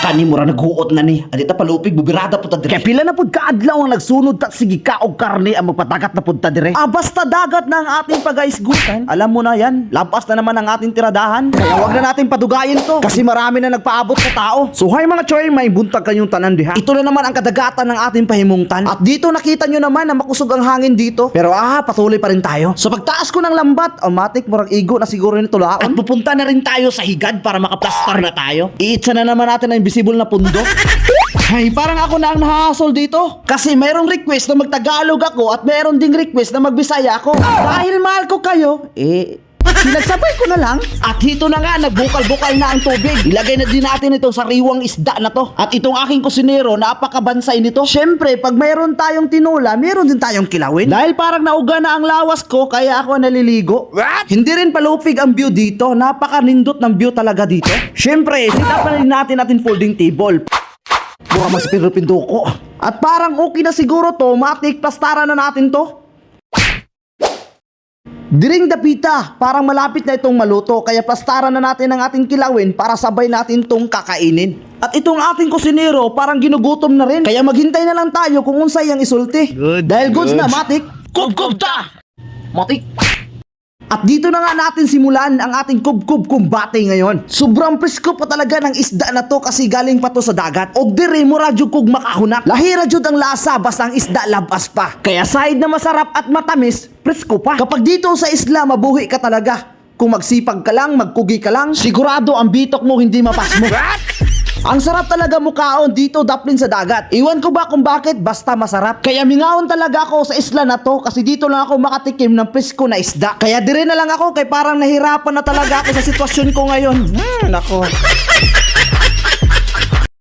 Kanimura naghuot na ni. Adita palupig bubirada po ta dire. Kaya pila na pud kaadlaw ang nagsunod ta sige ka og karne ang magpatagat na pud ta dire. Basta dagat na ang ating pagaisgutan. Alam mo na yan, labas na naman ang ating tiradahan. Kaya wag na natin padugayin to kasi marami na nagpaabot sa tao. So hay mga choy, may buntag kanyong tanan diha. Ito na naman ang kadagatan ng ating pahimungtan. At dito nakita nyo naman na makusog ang hangin dito. Pero patuloy pa rin tayo. So pagtaas ko ng lambat, matik murag igo na siguro nito laon. At pupunta na rin tayo sa higad para makaplastar na tayo. Iitsa na naman natin ang invisible na pundo. Ay, parang ako na ang nahahasol dito. Kasi mayroong request na magtagalog ako at mayroong ding request na magbisaya ako. Dahil mahal ko kayo, sinagsabay ko na lang. At dito na nga, nagbukal-bukal na ang tubig. Ilagay na din natin itong sariwang isda na to. At itong aking kusinero, napakabansay nito. Syempre, pag mayroon tayong tinula, mayroon din tayong kilawin. Dahil parang nauga na ang lawas ko, kaya ako naliligo. What? Hindi rin palupig ang view dito. Napakanindot ng view talaga dito. Syempre, sit up na rin natin folding table. Mura mas pindo ko. At parang okay na siguro to, matik, plastaran na natin to. Diring dapita, parang malapit na itong maluto, kaya plastaran na natin ang ating kilawin para sabay natin tong kakainin. At itong ating kusinero, parang ginugutom na rin, kaya maghintay na lang tayo kung unsay ang isulti. Dahil goods na, matik. Kub ta. Matik. At dito na nga natin simulan ang ating kub-kub kumbate ngayon. Sobrang presko pa talaga ng isda na to kasi galing pa to sa dagat. Og dire mo radyo kog makahunap. Lahira jud ang lasa basta ang isda labas pa. Kaya side na masarap at matamis, presko pa. Kapag dito sa isla mabuhi ka talaga. Kung magsipag ka lang, magkugi ka lang, sigurado ang bitok mo hindi mapas mo. Ang sarap talaga mukaon dito daplin sa dagat. Iwan ko ba kung bakit, basta masarap. Kaya mingaon talaga ako sa isla na to kasi dito lang ako makatikim ng presko na isda. Kaya dire na lang ako kay parang nahirapan na talaga ako sa sitwasyon ko ngayon. Nako.